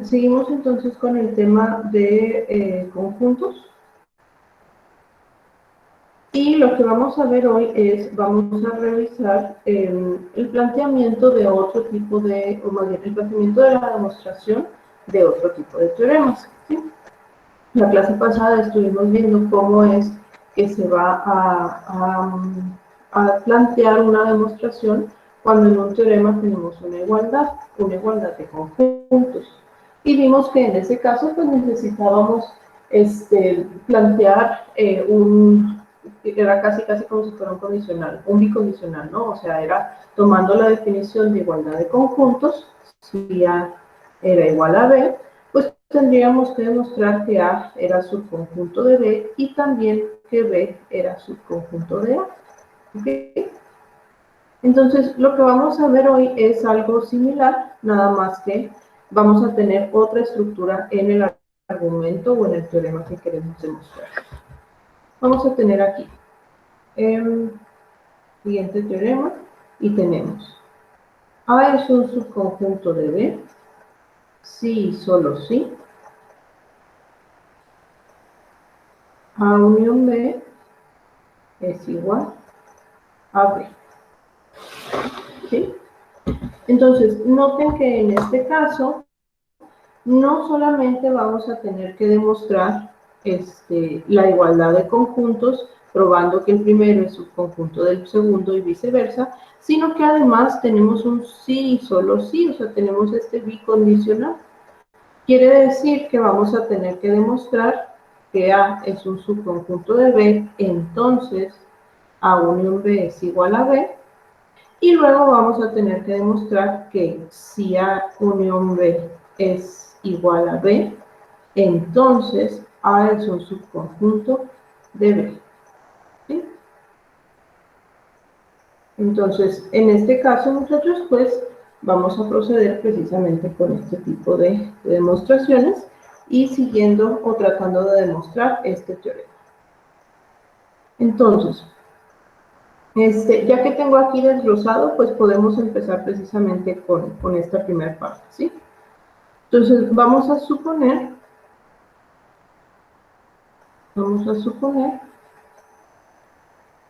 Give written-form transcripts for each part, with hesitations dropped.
Seguimos entonces con el tema de conjuntos. Y lo que vamos a ver hoy es, vamos a revisar el planteamiento de otro tipo de, o más bien, el planteamiento de la demostración de otro tipo de teoremas, ¿sí? En la clase pasada estuvimos viendo cómo es que se va a plantear una demostración cuando en un teorema tenemos una igualdad de conjuntos. Y vimos que en ese caso pues necesitábamos plantear era casi como si fuera un condicional, un bicondicional, ¿no? O sea, era tomando la definición de igualdad de conjuntos, si A era igual a B, pues tendríamos que demostrar que A era subconjunto de B y también que B era subconjunto de A. ¿Okay? Entonces, lo que vamos a ver hoy es algo similar, nada más que vamos a tener otra estructura en el argumento o en el teorema que queremos demostrar. Vamos a tener aquí el siguiente teorema y tenemos A es un subconjunto de B, sí y solo sí. A unión B es igual a B. ¿Sí? Entonces, noten que en este caso no solamente vamos a tener que demostrar la igualdad de conjuntos, probando que el primero es subconjunto del segundo y viceversa, sino que además tenemos un sí y solo sí, o sea, tenemos este bicondicional. Quiere decir que vamos a tener que demostrar que A es un subconjunto de B, entonces A unión B es igual a B, y luego vamos a tener que demostrar que si A unión B es igual a B, entonces A es un subconjunto de B. ¿Sí? Entonces, en este caso, muchachos, pues vamos a proceder precisamente con este tipo de demostraciones y siguiendo o tratando de demostrar este teorema. Entonces, ya que tengo aquí desglosado, pues podemos empezar precisamente con esta primera parte, ¿sí? Entonces, vamos a suponer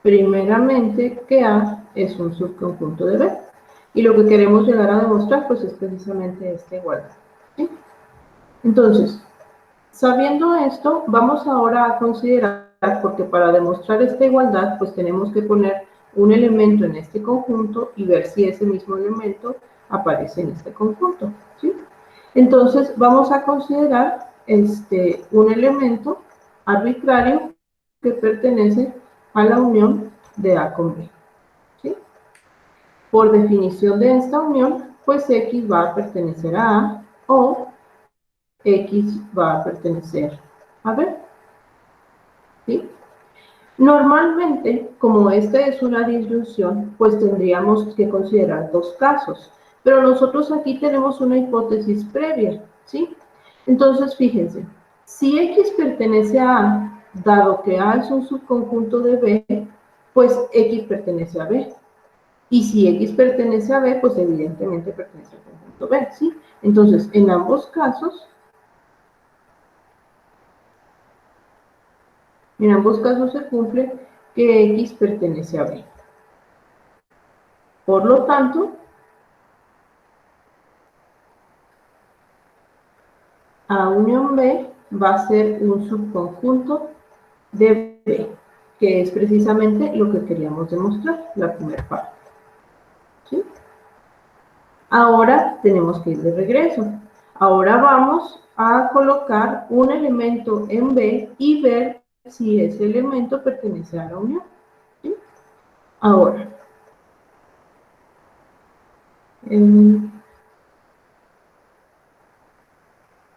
primeramente que A es un subconjunto de B. Y lo que queremos llegar a demostrar, pues es precisamente esta igualdad, ¿sí? Entonces, sabiendo esto, vamos ahora a considerar, porque para demostrar esta igualdad, pues tenemos que poner un elemento en este conjunto y ver si ese mismo elemento aparece en este conjunto, ¿sí? Entonces, vamos a considerar un elemento arbitrario que pertenece a la unión de A con B, ¿sí? Por definición de esta unión, pues X va a pertenecer a A o X va a pertenecer a B, ¿sí? Normalmente, como esta es una disyunción, pues tendríamos que considerar dos casos, pero nosotros aquí tenemos una hipótesis previa, ¿sí? Entonces, fíjense, si X pertenece a A, dado que A es un subconjunto de B, pues X pertenece a B. Y si X pertenece a B, pues evidentemente pertenece al conjunto B, ¿sí? Entonces, en ambos casos se cumple que X pertenece a B. Por lo tanto, A unión B va a ser un subconjunto de B, que es precisamente lo que queríamos demostrar, la primera parte, ¿sí? Ahora tenemos que ir de regreso. Ahora vamos a colocar un elemento en B y ver si ese elemento pertenece a la unión, ¿sí? Ahora,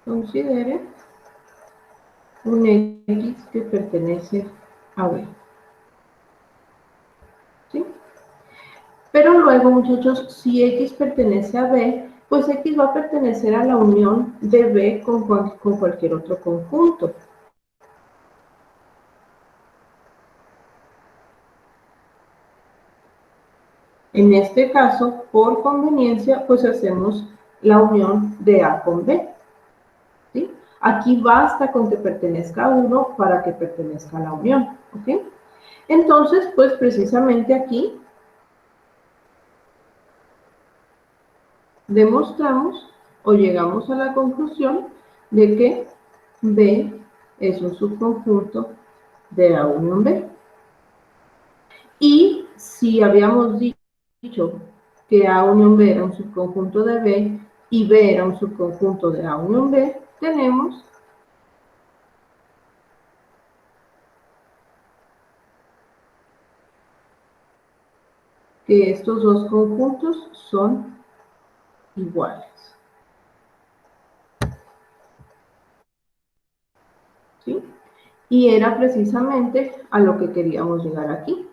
considere un X que pertenece a B, ¿sí? Pero luego, muchachos, si X pertenece a B, pues X va a pertenecer a la unión de B con cualquier otro conjunto. En este caso, por conveniencia, pues hacemos la unión de A con B. ¿Sí? Aquí basta con que pertenezca a uno para que pertenezca a la unión. ¿Ok? Entonces, pues precisamente aquí demostramos o llegamos a la conclusión de que B es un subconjunto de A unión B. Y si habíamos dicho que A unión B era un subconjunto de B y B era un subconjunto de A unión B, tenemos que estos dos conjuntos son iguales. ¿Sí? Y era precisamente a lo que queríamos llegar aquí.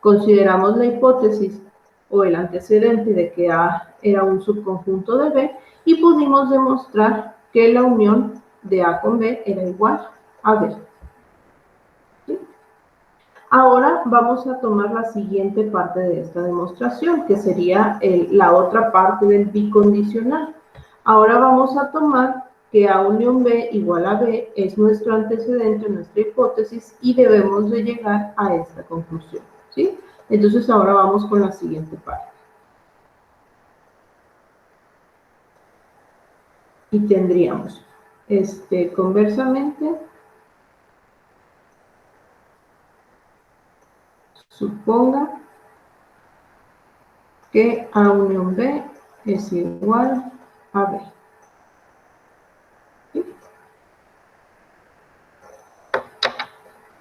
Consideramos la hipótesis o el antecedente de que A era un subconjunto de B y pudimos demostrar que la unión de A con B era igual a B. ¿Sí? Ahora vamos a tomar la siguiente parte de esta demostración, que sería la otra parte del bicondicional. Ahora vamos a tomar que A unión B igual a B es nuestro antecedente, nuestra hipótesis, y debemos de llegar a esta conclusión. ¿Sí? Entonces ahora vamos con la siguiente parte. Y tendríamos, conversamente, suponga que A unión B es igual a B. ¿Sí?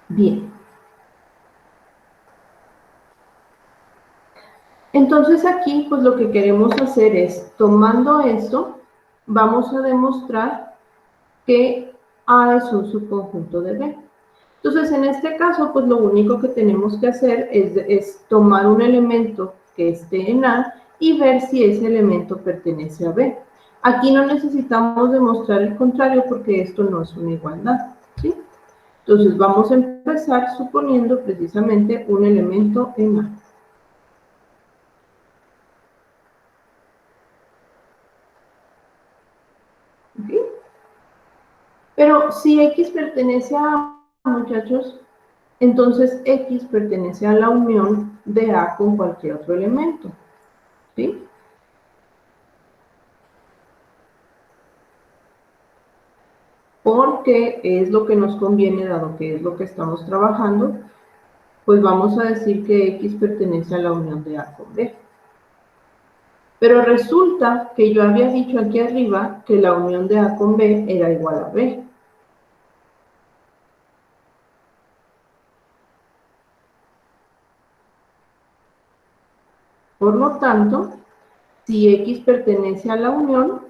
Bien. Entonces aquí, pues lo que queremos hacer es, tomando esto, vamos a demostrar que A es un subconjunto de B. Entonces, en este caso, pues lo único que tenemos que hacer es tomar un elemento que esté en A y ver si ese elemento pertenece a B. Aquí no necesitamos demostrar el contrario porque esto no es una igualdad, ¿sí? Entonces, vamos a empezar suponiendo precisamente un elemento en A. ¿Okay? Pero si X pertenece a A, muchachos, entonces X pertenece a la unión de A con cualquier otro elemento, ¿sí? Porque es lo que nos conviene, dado que es lo que estamos trabajando, pues vamos a decir que X pertenece a la unión de A con B. Pero resulta que yo había dicho aquí arriba que la unión de A con B era igual a B. Por lo tanto, si X pertenece a la unión,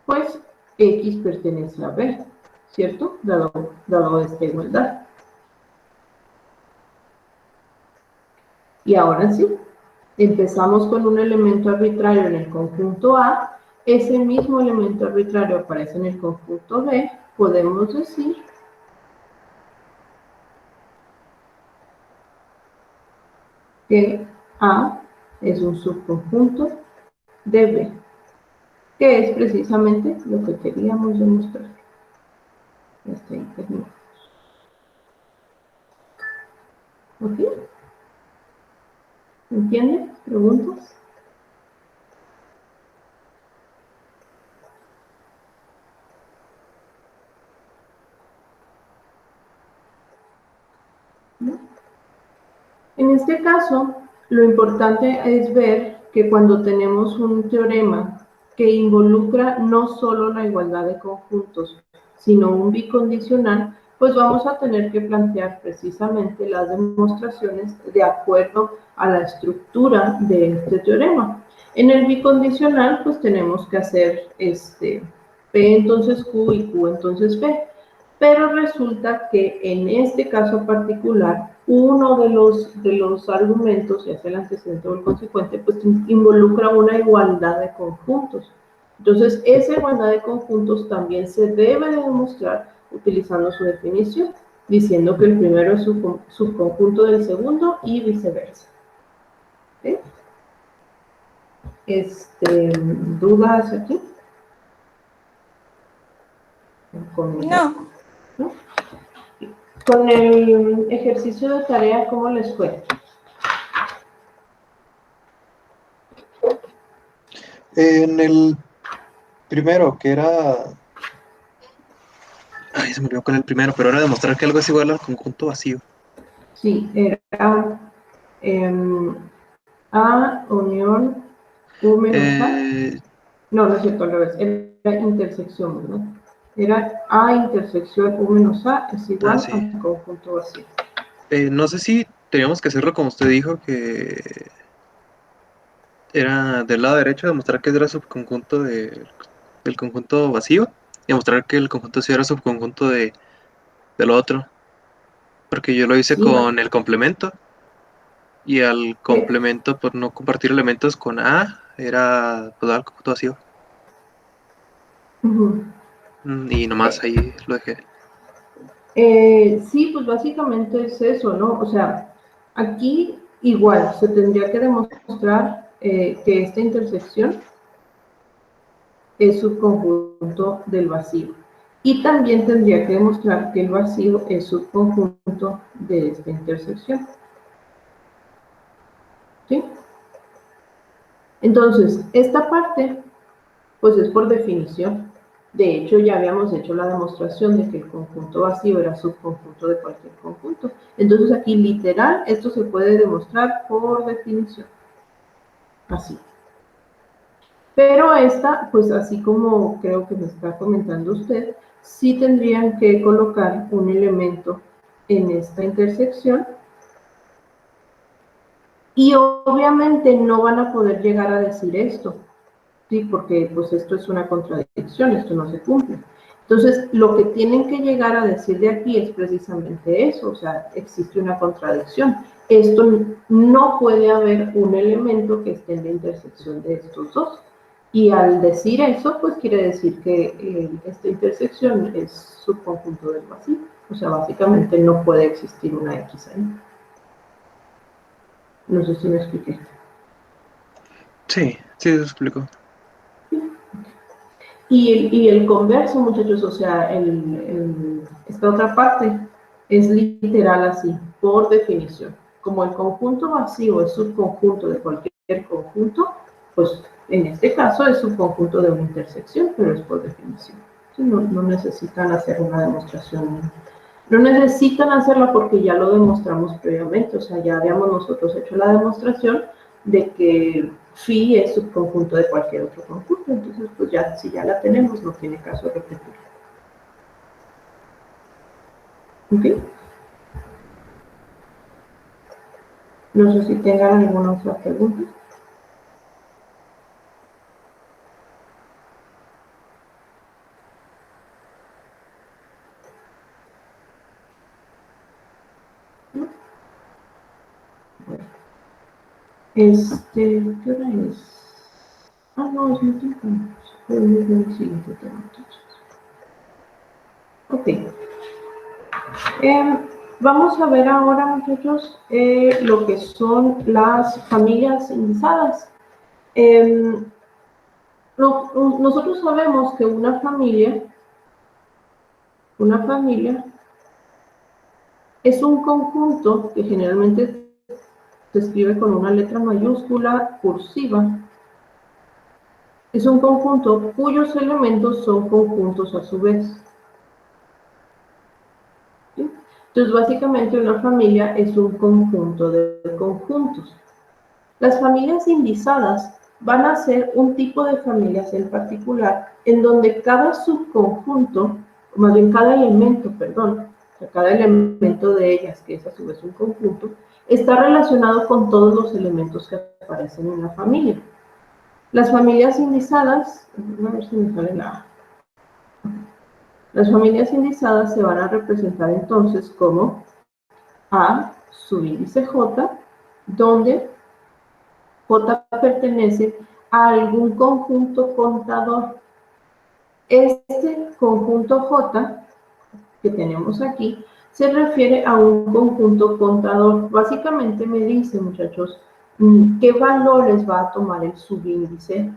pues X pertenece a B, ¿cierto? Dado esta igualdad. Y ahora sí, empezamos con un elemento arbitrario en el conjunto A, ese mismo elemento arbitrario aparece en el conjunto B, podemos decir que A es un subconjunto de B, que es precisamente lo que queríamos demostrar. ¿Ok? ¿Entienden? ¿Preguntas? ¿No? En este caso, lo importante es ver que cuando tenemos un teorema que involucra no solo la igualdad de conjuntos, sino un bicondicional, pues vamos a tener que plantear precisamente las demostraciones de acuerdo a la estructura de este teorema. En el bicondicional, pues tenemos que hacer P entonces Q y Q entonces P. Pero resulta que en este caso particular, uno de los argumentos, ya sea el antecedente o el consecuente, pues involucra una igualdad de conjuntos. Entonces, esa igualdad de conjuntos también se debe de demostrar utilizando su definición, diciendo que el primero es subconjunto del segundo y viceversa. ¿Sí? dudas aquí. No. ¿No? Con el ejercicio de tarea, ¿cómo les fue? En el primero, que era... Ay, se me olvidó con el primero, pero era demostrar que algo es igual al conjunto vacío. Sí, era A unión U menos A. No, no es cierto, al revés. Era intersección, ¿verdad? Era A intersección U menos A es igual sí. al conjunto vacío. No sé si teníamos que hacerlo como usted dijo, que era del lado derecho, demostrar que era subconjunto del conjunto vacío, y demostrar que el conjunto vacío era subconjunto del otro. Porque yo lo hice Sí, con el complemento, y al eh, complemento, por no compartir elementos con A, era pues el conjunto vacío. ujú. Y nomás ahí lo dejé. Sí, pues básicamente es eso, ¿no? O sea, aquí igual se tendría que demostrar que esta intersección es subconjunto del vacío. Y también tendría que demostrar que el vacío es subconjunto de esta intersección. ¿Sí? Entonces, esta parte, pues es por definición. De hecho, ya habíamos hecho la demostración de que el conjunto vacío era subconjunto de cualquier conjunto. Entonces, aquí literal, esto se puede demostrar por definición. Así. Pero esta, pues así como creo que me está comentando usted, sí tendrían que colocar un elemento en esta intersección y obviamente no van a poder llegar a decir esto, ¿sí? Porque pues esto es una contradicción, esto no se cumple. Entonces, lo que tienen que llegar a decir de aquí es precisamente eso, o sea, existe una contradicción. Esto no puede haber un elemento que esté en la intersección de estos dos. Y al decir eso, pues quiere decir que esta intersección es subconjunto del vacío. O sea, básicamente no puede existir una X ahí. No sé si me expliqué. Sí, sí, eso explico. Y el converso, muchachos, o sea, esta otra parte es literal así, por definición. Como el conjunto vacío es subconjunto de cualquier conjunto, pues en este caso es subconjunto de una intersección, pero es por definición. No necesitan hacer una demostración. No necesitan hacerla porque ya lo demostramos previamente, o sea, ya habíamos nosotros hecho la demostración de que phi es subconjunto de cualquier otro conjunto, entonces pues ya, si ya la tenemos, no tiene caso repetir. ¿Ok? No sé si tengan alguna otra pregunta. ¿No? Bueno. ¿Qué hora es? Ah, no, es muy temprano. Podemos ver el siguiente tema, entonces. Ok. Vamos a ver ahora, muchachos, lo que son las familias indizadas. Nosotros sabemos que una familia es un conjunto que generalmente se escribe con una letra mayúscula cursiva. Es un conjunto cuyos elementos son conjuntos a su vez. ¿Sí? Entonces, básicamente una familia es un conjunto de conjuntos. Las familias indizadas van a ser un tipo de familias en particular en donde cada subconjunto, o más bien cada elemento, perdón, o sea, cada elemento de ellas, que es a su vez un conjunto, está relacionado con todos los elementos que aparecen en la familia. Las familias indizadas, a ver si me sale la... Las familias indizadas se van a representar entonces como A subíndice J, donde J pertenece a algún conjunto contador. Este conjunto J que tenemos aquí, se refiere a un conjunto contador. Básicamente me dice, muchachos, qué valores va a tomar el subíndice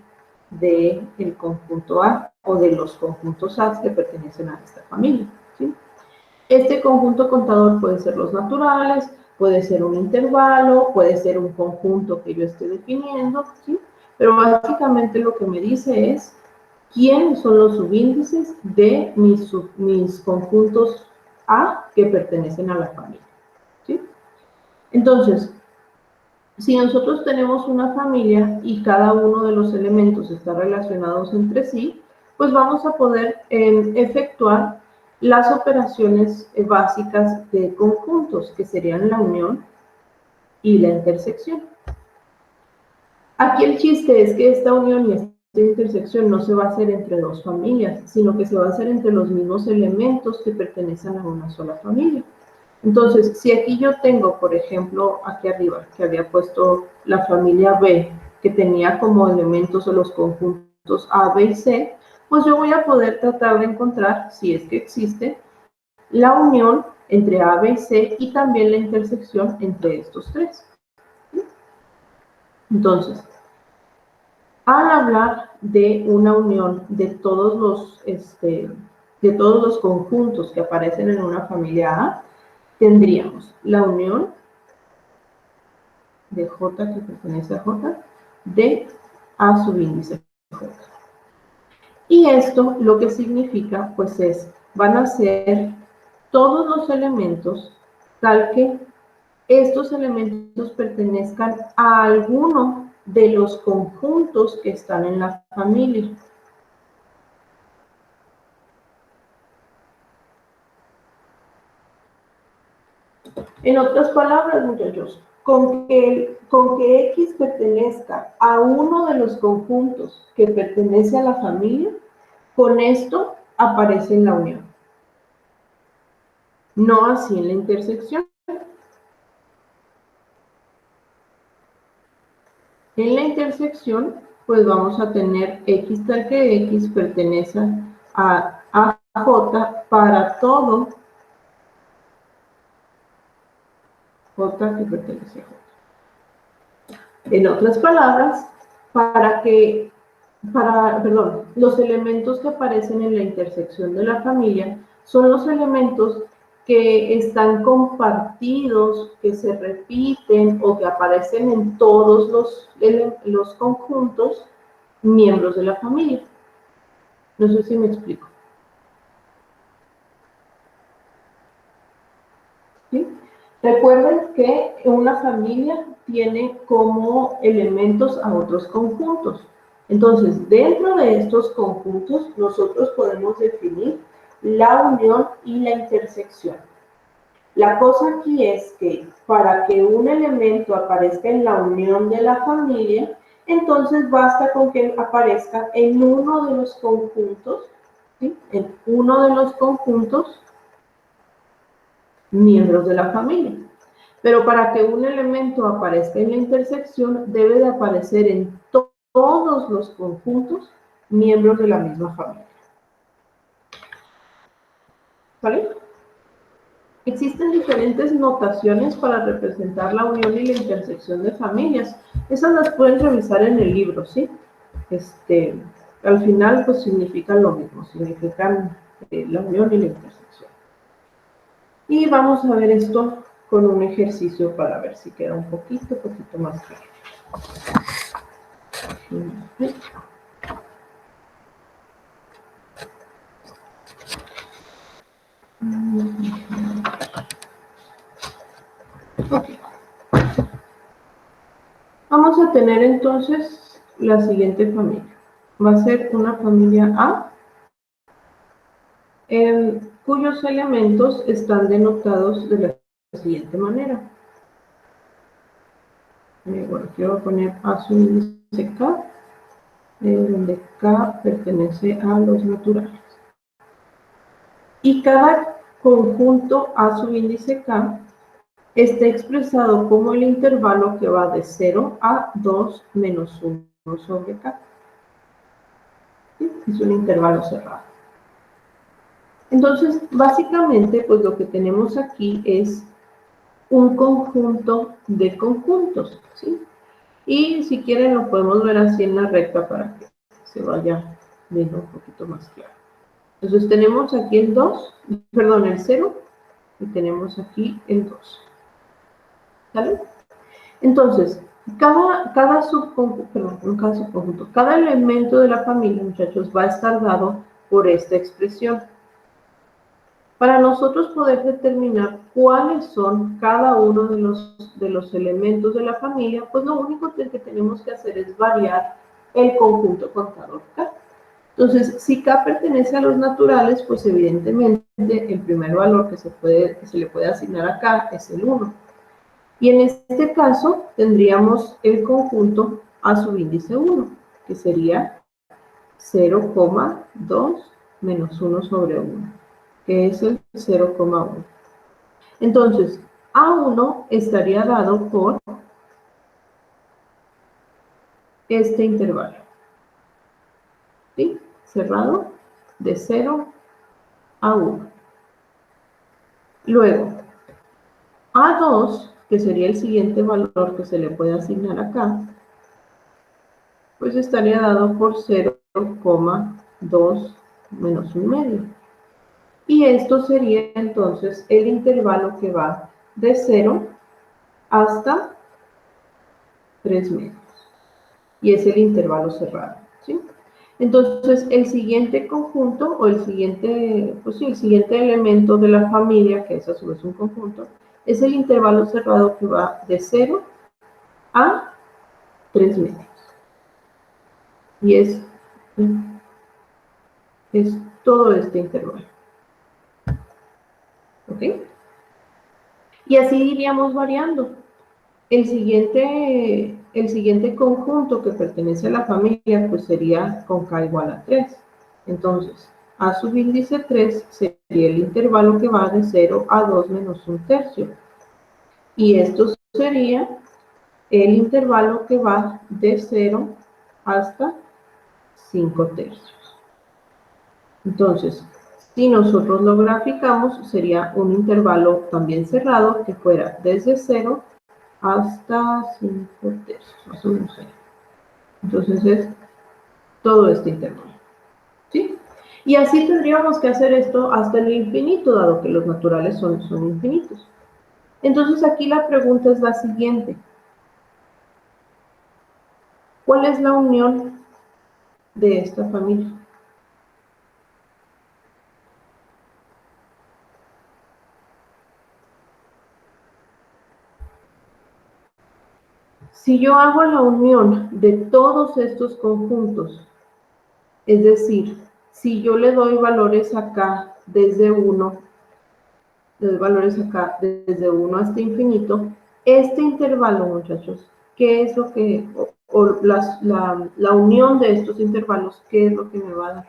del conjunto A o de los conjuntos A que pertenecen a esta familia, ¿sí? Este conjunto contador puede ser los naturales, puede ser un intervalo, puede ser un conjunto que yo esté definiendo, ¿sí? Pero básicamente lo que me dice es quiénes son los subíndices de mis conjuntos A que pertenecen a la familia, ¿sí? Entonces, si nosotros tenemos una familia y cada uno de los elementos está relacionados entre sí, pues vamos a poder efectuar las operaciones básicas de conjuntos, que serían la unión y la intersección. Aquí el chiste es que esta unión y esta intersección no se va a hacer entre dos familias, sino que se va a hacer entre los mismos elementos que pertenecen a una sola familia. Entonces, si aquí yo tengo, por ejemplo, aquí arriba, que había puesto la familia B, que tenía como elementos o los conjuntos A, B y C, pues yo voy a poder tratar de encontrar, si es que existe, la unión entre A, B y C y también la intersección entre estos tres. Entonces, al hablar de una unión de todos los conjuntos que aparecen en una familia A, tendríamos la unión de J que pertenece a J de A subíndice J. Y esto lo que significa, pues van a ser todos los elementos tal que estos elementos pertenezcan a alguno de los conjuntos que están en la familia. En otras palabras, muchachos, con que X pertenezca a uno de los conjuntos que pertenece a la familia, con esto aparece en la unión. No así en la intersección. En la intersección, pues vamos a tener X tal que X pertenece a J para todo J que pertenece a J. En otras palabras, los elementos que aparecen en la intersección de la familia son los elementos que están compartidos, que se repiten o que aparecen en todos los conjuntos miembros de la familia. No sé si me explico. ¿Sí? Recuerden que una familia tiene como elementos a otros conjuntos. Entonces, dentro de estos conjuntos, nosotros podemos definir la unión y la intersección. La cosa aquí es que para que un elemento aparezca en la unión de la familia, entonces basta con que aparezca en uno de los conjuntos, ¿sí? En uno de los conjuntos miembros de la familia. Pero para que un elemento aparezca en la intersección, debe de aparecer en todos los conjuntos miembros de la misma familia. ¿Vale? Existen diferentes notaciones para representar la unión y la intersección de familias. Esas las pueden revisar en el libro, ¿sí? Al final, pues significan lo mismo, significan la unión y la intersección. Y vamos a ver esto con un ejercicio para ver si queda un poquito más claro. Okay. Vamos a tener entonces la siguiente familia. Va a ser una familia A, cuyos elementos están denotados de la siguiente manera. Bueno, aquí voy a poner A subíndice K, donde K pertenece a los naturales. Y cada conjunto A subíndice K está expresado como el intervalo que va de 0 a 2 menos 1 sobre K. ¿Sí? Es un intervalo cerrado. Entonces, básicamente, pues lo que tenemos aquí es un conjunto de conjuntos, ¿sí? Y si quieren lo podemos ver así en la recta para que se vaya viendo un poquito más claro. Entonces tenemos aquí el 2, perdón, el 0, y tenemos aquí el 2. ¿Sale? Entonces, cada subconjunto, cada elemento de la familia, muchachos, va a estar dado por esta expresión. Para nosotros poder determinar cuáles son cada uno de los elementos de la familia, pues lo único que tenemos que hacer es variar el conjunto contador K. Entonces, si K pertenece a los naturales, pues evidentemente el primer valor que se le puede asignar a K es el 1. Y en este caso tendríamos el conjunto a subíndice 1, que sería 0,2 menos 1 sobre 1, que es el 0,1. Entonces, A1 estaría dado por este intervalo, ¿sí? Cerrado de 0 a 1. Luego, A2, que sería el siguiente valor que se le puede asignar acá, pues estaría dado por 0,2 menos 1 medio. Y esto sería entonces el intervalo que va de 0 hasta 3 medios. Y es el intervalo cerrado, ¿sí? Entonces, el siguiente conjunto, o el siguiente, pues sí, el siguiente elemento de la familia, que es a su vez un conjunto, es el intervalo cerrado que va de 0 a 3 medios. Y es todo este intervalo. ¿Ok? Y así iríamos variando. El siguiente conjunto que pertenece a la familia, pues sería con K igual a 3. Entonces, A subíndice 3 sería el intervalo que va de 0 a 2 menos 1 tercio. Y esto sería el intervalo que va de 0 hasta 5 tercios. Entonces, si nosotros lo graficamos, sería un intervalo también cerrado que fuera desde 0 hasta 5 tercios, más o menos ahí. Entonces es todo este intervalo, ¿sí? Y así tendríamos que hacer esto hasta el infinito, dado que los naturales son infinitos. Entonces aquí la pregunta es la siguiente. ¿Cuál es la unión de esta familia? Si yo hago la unión de todos estos conjuntos, es decir, si yo le doy valores acá desde 1, le doy valores acá desde 1 hasta infinito, este intervalo, muchachos, ¿qué es lo que, la unión de estos intervalos, qué es lo que me va a dar?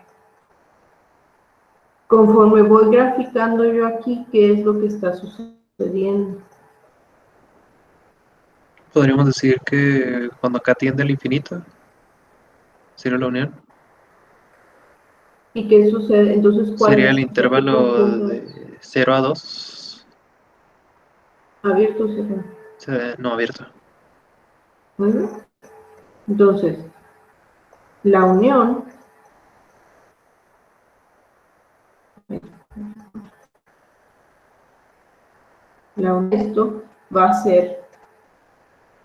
Conforme voy graficando yo aquí, ¿qué es lo que está sucediendo? Podríamos decir que cuando acá tiende al infinito, sería la unión. ¿Y qué sucede? Entonces, ¿cuál Sería es? el ¿De qué intervalo conjunto es? de 0 a 2. ¿Abierto o cerrado? No abierto. Bueno, entonces, la unión, esto va a ser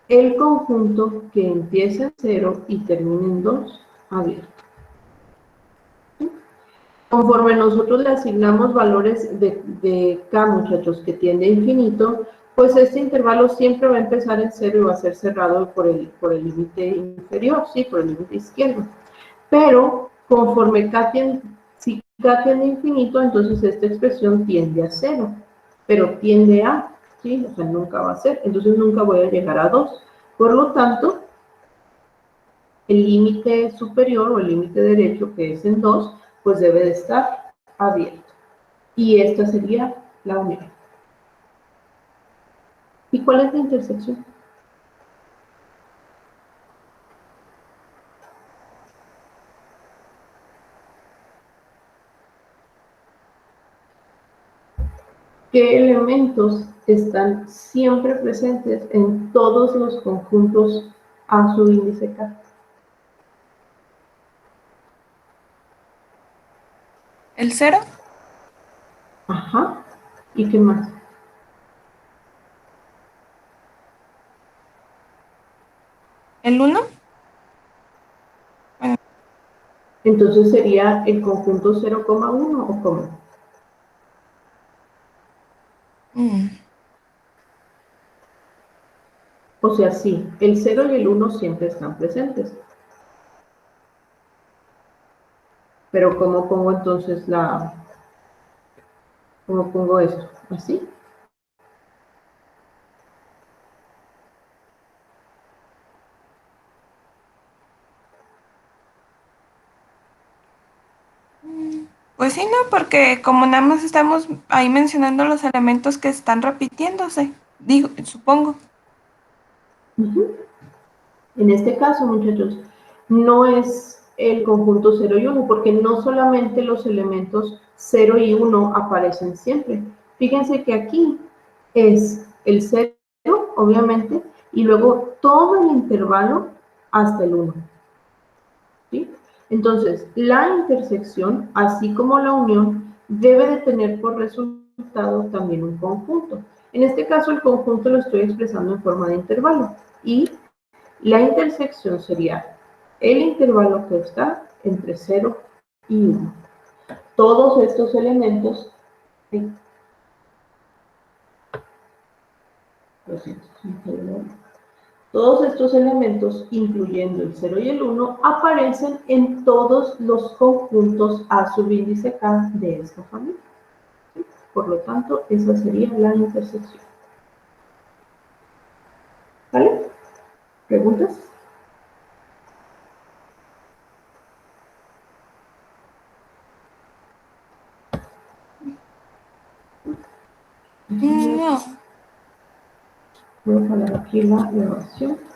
el conjunto que empieza en 0 y termina en 2 abierto. Conforme nosotros le asignamos valores de K, muchachos, que tiende a infinito, pues este intervalo siempre va a empezar en 0 y va a ser cerrado por el límite inferior, sí, por el límite izquierdo. Pero conforme si K tiende a infinito, entonces esta expresión tiende a 0, pero tiende a, ¿sí? O sea, nunca va a ser, entonces nunca voy a llegar a 2. Por lo tanto, el límite superior o el límite derecho, que es en 2, pues debe de estar abierto. Y esta sería la unión. ¿Y cuál es la intersección? ¿Qué elementos están siempre presentes en todos los conjuntos a su índice K. ¿El 0? Ajá. ¿Y qué más? ¿El 1? Bueno, Entonces sería el conjunto 0,1 o cómo. O sea, sí, el 0 y el 1 siempre están presentes. Pero ¿cómo pongo entonces cómo pongo esto? ¿Así? pues sí, no, porque como nada más estamos ahí mencionando los elementos que están repitiéndose, digo, supongo. Ujú. En este caso, muchachos, no es el conjunto 0 y 1, porque no solamente los elementos 0 y 1 aparecen siempre. Fíjense que aquí es el 0, obviamente, y luego todo el intervalo hasta el 1. ¿Sí? Entonces, la intersección, así como la unión, debe de tener por resultado también un conjunto. En este caso, el conjunto lo estoy expresando en forma de intervalo. Y la intersección sería el intervalo que está entre 0 y 1. Todos estos elementos, todos estos elementos, incluyendo el 0 y el 1, aparecen en todos los conjuntos a subíndice K de esta familia. Por lo tanto, esa sería la intersección. ¿Vale? ¿Preguntas? No. Voy a poner aquí la grabación.